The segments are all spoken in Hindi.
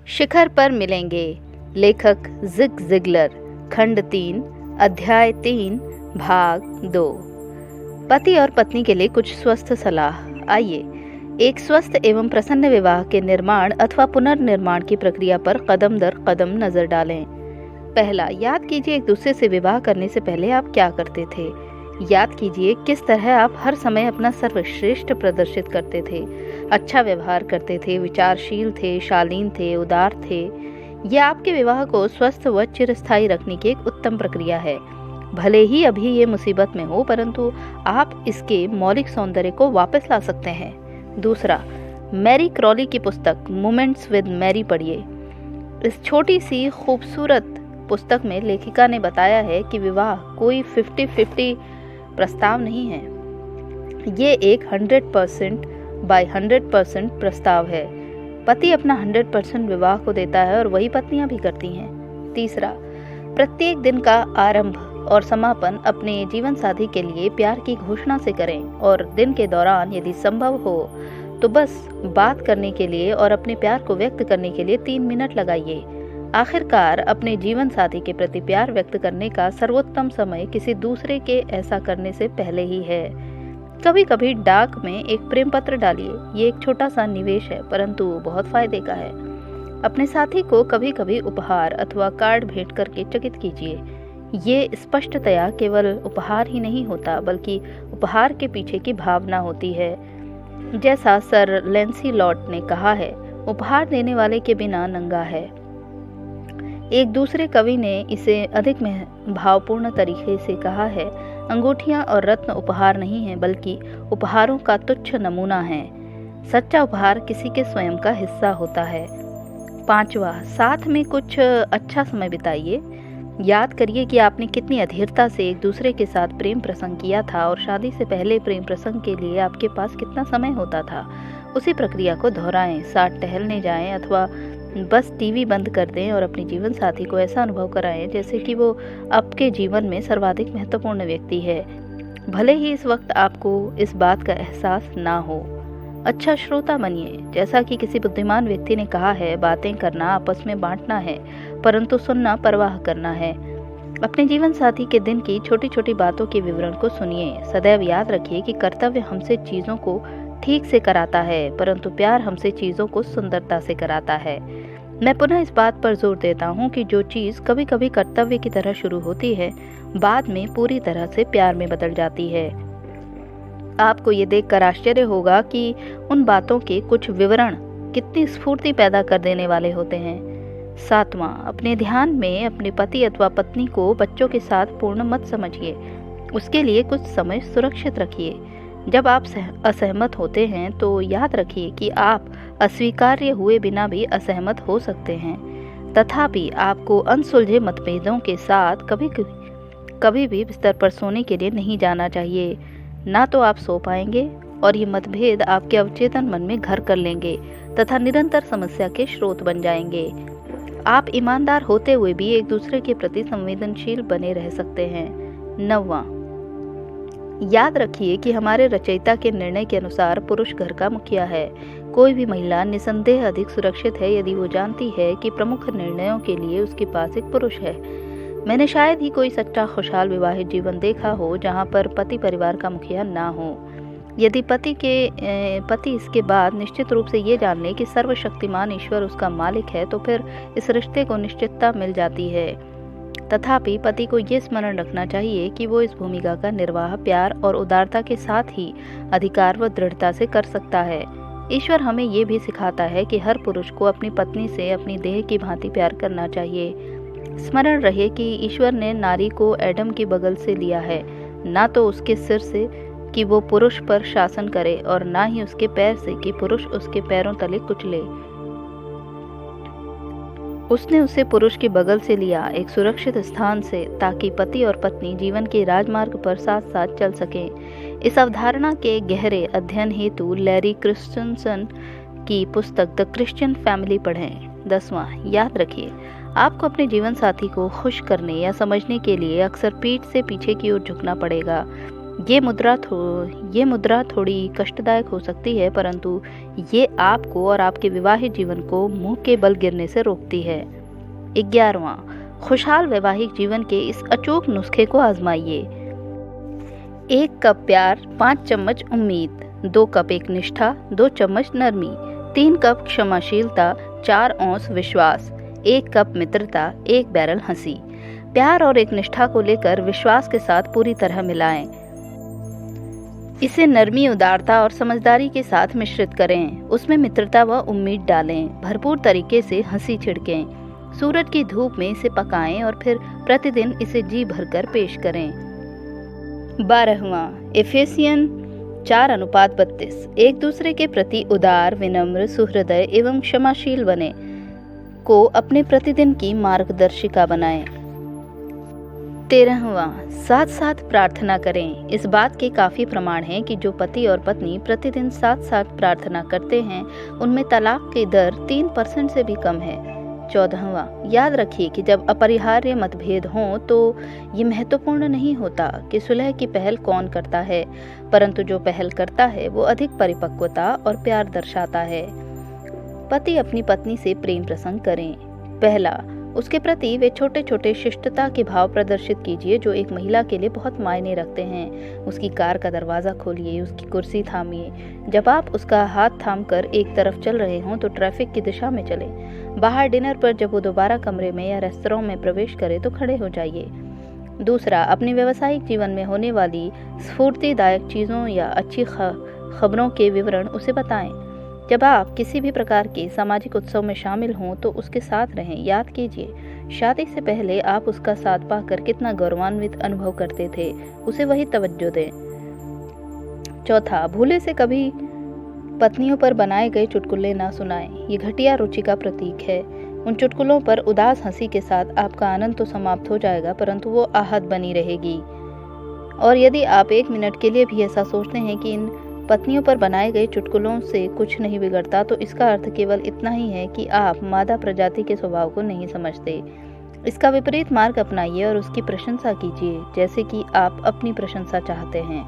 शिखर पर मिलेंगे। लेखक जिग जिगलर। खंड 3, अध्याय 3, भाग 2। पति और पत्नी के लिए कुछ स्वस्थ सलाह। आइए एक स्वस्थ एवं प्रसन्न विवाह के निर्माण अथवा पुनर्निर्माण की प्रक्रिया पर कदम दर कदम नजर डालें। पहला, याद कीजिए एक दूसरे से विवाह करने से पहले आप क्या करते थे। याद कीजिए किस तरह आप हर समय अपना सर्वश्रेष्ठ प्रदर्शित करते थे, अच्छा व्यवहार करते थे, विचारशील थे, शालीन थे, उदार थे। यह आपके विवाह को स्वस्थ व चिरस्थायी रखने की एक उत्तम प्रक्रिया है। भले ही अभी ये मुसीबत में हो, परंतु आप इसके मौलिक सौंदर्य को वापस ला सकते हैं। दूसरा, मैरी क्रॉली की पुस्तक मोमेंट्स विद मैरी पढ़िए। इस छोटी सी खूबसूरत पुस्तक में लेखिका ने बताया है कि विवाह कोई 50-50 प्रस्ताव नहीं है, ये एक 100% बाय 100% प्रस्ताव है। पति अपना 100% विवाह को देता है और वही पत्नियां भी करती हैं। तीसरा, प्रत्येक दिन का आरंभ और समापन अपने जीवन साथी के लिए प्यार की घोषणा से करें और दिन के दौरान यदि संभव हो तो बस बात करने के लिए और अपने प्यार को व्यक्त करने के लिए 3 मिनट लगाइए। आखिरकार अपने जीवन साथी के प्रति प्यार व्यक्त करने का सर्वोत्तम समय किसी दूसरे के ऐसा करने से पहले ही है। कभी कभी डाक में एक प्रेम पत्र डालिए। ये एक छोटा सा निवेश है, परंतु बहुत फायदे का है। अपने साथी को कभी कभी उपहार अथवा कार्ड भेंट करके चकित कीजिए। ये स्पष्टतया केवल उपहार ही नहीं होता, बल्कि उपहार के पीछे की भावना होती है। जैसा सर लैंसीलॉट ने कहा है, उपहार देने वाले के बिना नंगा है। एक दूसरे कवि ने इसे अधिक भावपूर्ण तरीके से कहा है, अंगूठियां और रत्न उपहार नहीं हैं, बल्कि उपहारों का तुच्छ नमूना है। सच्चा उपहार किसी के स्वयं का हिस्सा होता है। पांचवा, साथ में कुछ अच्छा समय बिताइए। याद करिए कि आपने कितनी अधीरता से एक दूसरे के साथ प्रेम प्रसंग किया था और शादी से पहले प्रेम प्रसंग के लिए आपके पास कितना समय होता था। उसी प्रक्रिया को दोहराएं। साथ टहलने जाएं अथवा बस टीवी बंद कर दें और अपने जीवन साथी को ऐसा अनुभव कराएं जैसे कि वो आपके जीवन में सर्वाधिक महत्वपूर्ण व्यक्ति है, भले ही इस वक्त आपको इस बात का एहसास ना हो। अच्छा श्रोता बनिए। जैसा कि किसी बुद्धिमान व्यक्ति ने कहा है, बातें करना आपस में बांटना है, परंतु सुनना परवाह करना है। अपने जीवन साथी के दिन की छोटी छोटी बातों के विवरण को सुनिए। सदैव याद रखिए कि कर्तव्य हमसे चीजों को ठीक से कराता है, परंतु प्यार हमसे चीजों को सुंदरता से कराता है। मैं पुनः इस बात पर जोर देता हूँ कि जो चीज कभी कभी कर्तव्य की तरह शुरू होती है, बाद में पूरी तरह से प्यार में बदल जाती है। आपको ये देखकर आश्चर्य होगा कि उन बातों के कुछ विवरण कितनी स्फूर्ति पैदा कर देने वाले होते हैं। सातवां, अपने ध्यान में अपने पति अथवा पत्नी को बच्चों के साथ पूर्ण मत समझिए। उसके लिए कुछ समय सुरक्षित रखिए। जब आप असहमत होते हैं तो याद रखिए कि आप अस्वीकार्य हुए बिना भी असहमत हो सकते हैं। तथापि आपको अनसुलझे मतभेदों के साथ कभी भी बिस्तर पर सोने के लिए नहीं जाना चाहिए। ना तो आप सो पाएंगे और ये मतभेद आपके अवचेतन मन में घर कर लेंगे तथा निरंतर समस्या के स्रोत बन जाएंगे। आप ईमानदार होते हुए भी एक दूसरे के प्रति संवेदनशील बने रह सकते हैं। 9वां, याद रखिए कि हमारे रचयिता के निर्णय के अनुसार पुरुष घर का मुखिया है। कोई भी महिला निसंदेह अधिक सुरक्षित है यदि वो जानती है कि प्रमुख निर्णयों के लिए उसके पास एक पुरुष है। मैंने शायद ही कोई सच्चा खुशहाल विवाहित जीवन देखा हो जहाँ पर पति परिवार का मुखिया ना हो। यदि पति इसके बाद निश्चित रूप से ये जान ले कि सर्वशक्तिमान ईश्वर उसका मालिक है, तो फिर इस रिश्ते को निश्चितता मिल जाती है। तथापि पति को ये स्मरण रखना चाहिए कि वो इस भूमिका का निर्वाह प्यार और उदारता के साथ ही अधिकार व दृढ़ता से कर सकता है। ईश्वर हमें ये भी सिखाता है कि हर पुरुष को अपनी पत्नी से अपनी देह की भांति प्यार करना चाहिए। स्मरण रहे कि ईश्वर ने नारी को एडम की बगल से लिया है, ना तो उसके सिर से कि वो पुरुष पर शासन करे और ना ही उसके पैर से कि पुरुष उसके पैरों तले कुचले। उसने उसे पुरुष के बगल से लिया, एक सुरक्षित स्थान से, ताकि पति और पत्नी जीवन के राजमार्ग पर साथ साथ चल सकें। इस अवधारणा के गहरे अध्ययन हेतु लैरी क्रिस्टनसन की पुस्तक द क्रिश्चियन फैमिली पढ़ें। 10वां, याद रखिए आपको अपने जीवन साथी को खुश करने या समझने के लिए अक्सर पीठ से पीछे की ओर झुकना पड़ेगा। ये मुद्रा थोड़ी कष्टदायक हो सकती है, परंतु ये आपको और आपके विवाहित जीवन को मुंह के बल गिरने से रोकती है। 11वां, खुशहाल वैवाहिक जीवन के इस अचूक नुस्खे को आजमाइए। 1 कप प्यार, 5 चम्मच उम्मीद, 2 कप एक निष्ठा, 2 चम्मच नरमी, 3 कप क्षमाशीलता, 4 औंस विश्वास, 1 कप मित्रता, 1 बैरल हंसी। प्यार और एक निष्ठा को लेकर विश्वास के साथ पूरी तरह मिलाएं। इसे नरमी, उदारता और समझदारी के साथ मिश्रित करें। उसमें मित्रता व उम्मीद डालें। भरपूर तरीके से हंसी छिड़कें। सूरज की धूप में इसे पकाएं और फिर प्रतिदिन इसे जी भरकर पेश करें। 12वां, एफेसियन 4:32। एक दूसरे के प्रति उदार, विनम्र, सुहृदय एवं क्षमाशील बने को अपने प्रतिदिन की मार्गदर्शिका बनाएं। 13वां, साथ साथ प्रार्थना करें। इस बात के काफी प्रमाण हैं कि जो पति और पत्नी प्रतिदिन साथ साथ प्रार्थना करते हैं उनमें तलाक की दर 3% से भी कम है। 14वां, याद रखिए कि जब अपरिहार्य मतभेद हों तो ये महत्वपूर्ण नहीं होता कि सुलह की पहल कौन करता है, परंतु जो पहल करता है वो अधिक परिपक्वता और प्यार दर्शाता है। पति अपनी पत्नी से प्रेम प्रसंग करें। पहला, उसके प्रति वे छोटे छोटे शिष्टता के भाव प्रदर्शित कीजिए जो एक महिला के लिए बहुत मायने रखते हैं। उसकी कार का दरवाज़ा खोलिए, उसकी कुर्सी थामिए। जब आप उसका हाथ थामकर एक तरफ चल रहे हों तो ट्रैफिक की दिशा में चलें। बाहर डिनर पर जब वो दोबारा कमरे में या रेस्तरां में प्रवेश करे तो खड़े हो जाइए। दूसरा, अपने व्यावसायिक जीवन में होने वाली स्फूर्तिदायक चीज़ों या अच्छी खबरों के विवरण उसे बताएं। जब आप किसी भी प्रकार के सामाजिक उत्सव में शामिल हों तो उसके साथ रहें। याद कीजिए, शादी से पहले आप उसका साथ पाकर कितना गौरवान्वित अनुभव करते थे, उसे वही तवज्जो दें। चौथा, भूले से कभी पत्नियों पर बनाए गए चुटकुले ना सुनाएं। ये घटिया रुचि का प्रतीक है। उन चुटकुलों पर उदास हंसी के साथ आपका आनंद तो समाप्त हो जाएगा, परंतु वो आहत बनी रहेगी। और यदि आप 1 मिनट के लिए भी ऐसा सोचते हैं कि इन पत्नियों पर बनाए गए चुटकुलों से कुछ नहीं बिगड़ता, तो इसका अर्थ केवल इतना ही है कि आप मादा प्रजाति के स्वभाव को नहीं समझते। इसका विपरीत मार्ग अपनाइए और उसकी प्रशंसा कीजिए जैसे कि आप अपनी प्रशंसा चाहते हैं।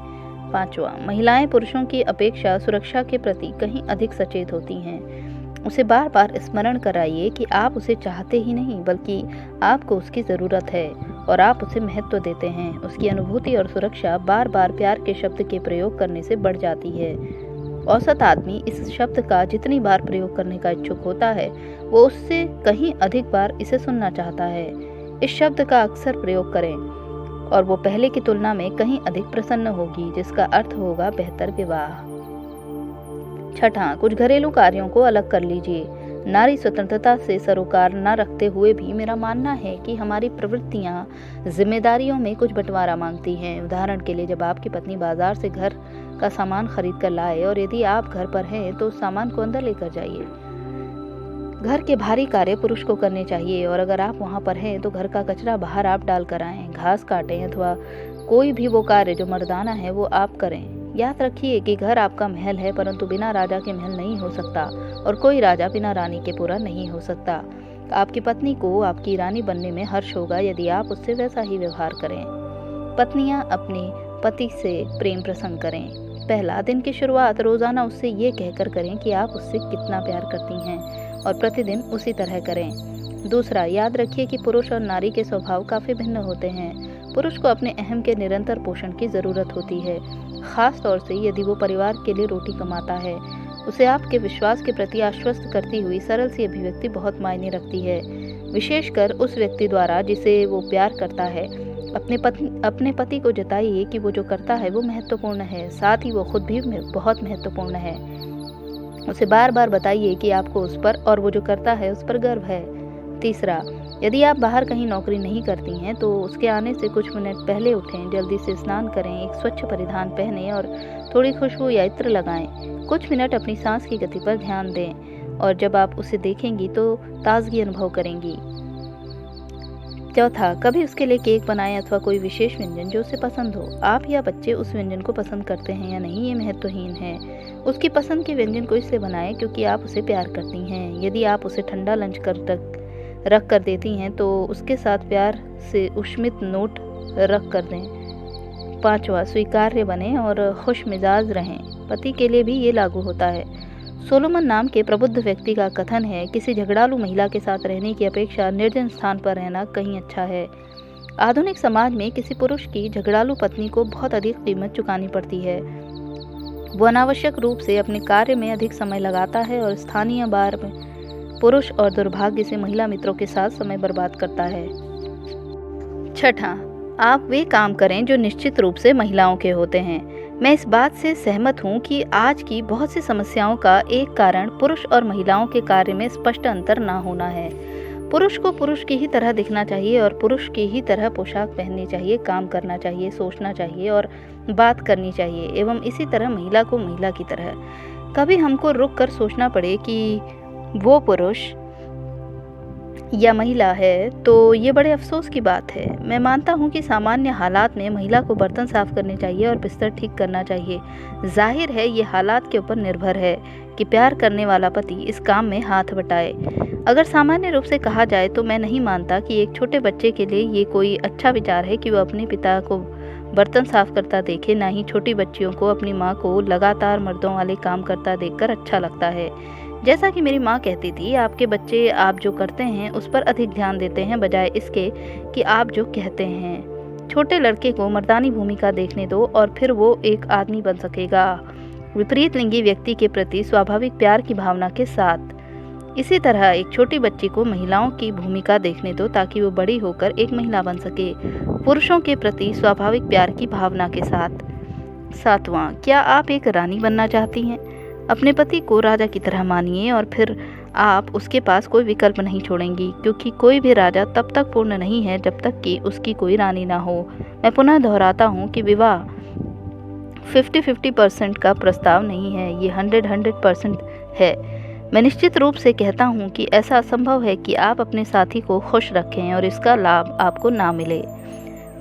5वां, महिलाएं पुरुषों की अपेक्षा सुरक्षा के प्रति कहीं अधिक सचेत होती हैं। उसे बार बार स्मरण कराइए कि आप उसे चाहते ही नहीं बल्कि आपको उसकी ज़रूरत है और आप उसे महत्व देते हैं। उसकी अनुभूति और सुरक्षा बार बार प्यार के शब्द के प्रयोग करने से बढ़ जाती है। औसत आदमी इस शब्द का जितनी बार प्रयोग करने का इच्छुक होता है वो उससे कहीं अधिक बार इसे सुनना चाहता है। इस शब्द का अक्सर प्रयोग करें और वो पहले की तुलना में कहीं अधिक प्रसन्न होगी, जिसका अर्थ होगा बेहतर विवाह। 6वां, कुछ घरेलू कार्यों को अलग कर लीजिए। नारी स्वतंत्रता से सरोकार न रखते हुए भी मेरा मानना है कि हमारी प्रवृत्तियां जिम्मेदारियों में कुछ बंटवारा मांगती हैं। उदाहरण के लिए, जब आपकी पत्नी बाजार से घर का सामान खरीद कर लाए और यदि आप घर पर हैं तो उस सामान को अंदर लेकर जाइए। घर के भारी कार्य पुरुष को करने चाहिए और अगर आप वहां पर हैं तो घर का कचरा बाहर आप डाल कर आएं, घास काटें अथवा कोई भी वो कार्य जो मर्दाना है वो आप करें। याद रखिए कि घर आपका महल है, परंतु बिना राजा के महल नहीं हो सकता और कोई राजा बिना रानी के पूरा नहीं हो सकता। आपकी पत्नी को आपकी रानी बनने में हर्ष होगा यदि आप उससे वैसा ही व्यवहार करें। पत्नियां अपने पति से प्रेम प्रसंग करें। पहला, दिन की शुरुआत रोजाना उससे ये कहकर करें कि आप उससे कितना प्यार करती हैं और प्रतिदिन उसी तरह करें। दूसरा, याद रखिए कि पुरुष और नारी के स्वभाव काफी भिन्न होते हैं। पुरुष को अपने अहम के निरंतर पोषण की जरूरत होती है, खास तौर से यदि वो परिवार के लिए रोटी कमाता है। उसे आपके विश्वास के प्रति आश्वस्त करती हुई सरल सी अभिव्यक्ति बहुत मायने रखती है, विशेषकर उस व्यक्ति द्वारा जिसे वो प्यार करता है। अपने पति को जताइए कि वो जो करता है वो महत्वपूर्ण है, साथ ही वो खुद भी बहुत महत्वपूर्ण है। उसे बार बार बताइए कि आपको उस पर और वो जो करता है उस पर गर्व है। तीसरा, यदि आप बाहर कहीं नौकरी नहीं करती हैं तो उसके आने से कुछ मिनट पहले उठें, जल्दी से स्नान करें, एक स्वच्छ परिधान पहनें और थोड़ी खुशबू या इत्र लगाएं। कुछ मिनट अपनी सांस की गति पर ध्यान दें और जब आप उसे देखेंगी तो ताजगी अनुभव करेंगी। चौथा, कभी उसके लिए केक बनाएं अथवा कोई विशेष व्यंजन जो उसे पसंद हो। आप या बच्चे उस व्यंजन को पसंद करते हैं या नहीं ये महत्वहीन है। उसकी पसंद के व्यंजन को इसलिए बनाएं क्योंकि आप उसे प्यार करती हैं। यदि आप उसे ठंडा लंच रख कर देती हैं तो उसके साथ प्यार से उष्मित नोट रख कर दें। पांचवा, स्वीकार्य बने और खुश मिजाज रहें। पति के लिए भी ये लागू होता है। सोलोमन नाम के प्रबुद्ध व्यक्ति का कथन है, किसी झगड़ालू महिला के साथ रहने की अपेक्षा निर्जन स्थान पर रहना कहीं अच्छा है। आधुनिक समाज में किसी पुरुष की झगड़ालू पत्नी को बहुत अधिक कीमत चुकानी पड़ती है। वो अनावश्यक रूप से अपने कार्य में अधिक समय लगाता है और स्थानीय बार में पुरुष और दुर्भाग्य से महिला मित्रों के साथ समय बर्बाद करता है। छठा, आप वे काम करें जो निश्चित रूप से महिलाओं के होते हैं। मैं इस बात से सहमत हूँ कि आज की बहुत सी समस्याओं का एक कारण पुरुष और महिलाओं के कार्य में स्पष्ट अंतर ना होना है। पुरुष को पुरुष की ही तरह दिखना चाहिए और पुरुष की ही तरह पोशाक पहननी चाहिए, काम करना चाहिए, सोचना चाहिए और बात करनी चाहिए, एवं इसी तरह महिला को महिला की तरह। कभी हमको रुक कर सोचना पड़े कि वो पुरुष या महिला है तो ये बड़े अफसोस की बात है। मैं मानता हूँ कि सामान्य हालात में महिला को बर्तन साफ करने चाहिए और बिस्तर ठीक करना चाहिए। जाहिर है ये हालात के ऊपर निर्भर है कि प्यार करने वाला पति इस काम में हाथ बटाए। अगर सामान्य रूप से कहा जाए तो मैं नहीं मानता कि एक छोटे बच्चे के लिए ये कोई अच्छा विचार है कि वो अपने पिता को बर्तन साफ करता देखे। ना ही छोटी बच्चियों को अपनी माँ को लगातार मर्दों वाले काम करता देखकर अच्छा लगता है। जैसा कि मेरी माँ कहती थी, आपके बच्चे आप जो करते हैं उस पर अधिक ध्यान देते हैं बजाय इसके कि आप जो कहते हैं। छोटे लड़के को मर्दानी भूमिका देखने दो और फिर वो एक आदमी बन सकेगा, विपरीत लिंगी व्यक्ति के प्रति स्वाभाविक प्यार की भावना के साथ। इसी तरह एक छोटी बच्ची को महिलाओं की भूमिका देखने दो ताकि वो बड़ी होकर एक महिला बन सके, पुरुषों के प्रति स्वाभाविक प्यार की भावना के साथ। सातवां, क्या आप एक रानी बनना चाहती हैं? अपने पति को राजा की तरह मानिए और फिर आप उसके पास कोई विकल्प नहीं छोड़ेंगी, क्योंकि कोई भी राजा तब तक पूर्ण नहीं है जब तक कि उसकी कोई रानी ना हो। मैं पुनः दोहराता हूँ कि विवाह 50-50% का प्रस्ताव नहीं है, ये 100% है। मैं निश्चित रूप से कहता हूँ कि ऐसा असंभव है कि आप अपने साथी को खुश रखें और इसका लाभ आपको ना मिले।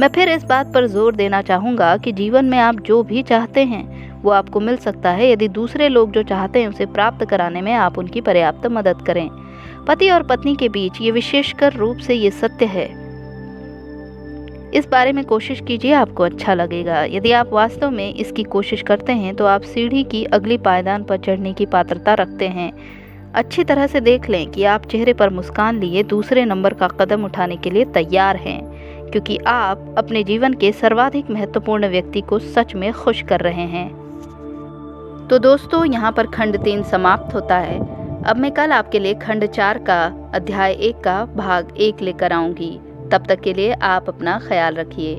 मैं फिर इस बात पर जोर देना चाहूँगा कि जीवन में आप जो भी चाहते हैं वो आपको मिल सकता है यदि दूसरे लोग जो चाहते हैं उसे प्राप्त कराने में आप उनकी पर्याप्त मदद करें। पति और पत्नी के बीच ये विशेषकर रूप से ये सत्य है। इस बारे में कोशिश कीजिए, आपको अच्छा लगेगा। यदि आप वास्तव में इसकी कोशिश करते हैं तो आप सीढ़ी की अगली पायदान पर चढ़ने की पात्रता रखते हैं। अच्छी तरह से देख लें कि आप चेहरे पर मुस्कान लिए दूसरे नंबर का कदम उठाने के लिए तैयार हैं, क्योंकि आप अपने जीवन के सर्वाधिक महत्वपूर्ण व्यक्ति को सच में खुश कर रहे हैं। तो दोस्तों, यहाँ पर खंड 3 समाप्त होता है। अब मैं कल आपके लिए खंड 4 का अध्याय 1 का भाग 1 लेकर आऊँगी। तब तक के लिए आप अपना ख्याल रखिए।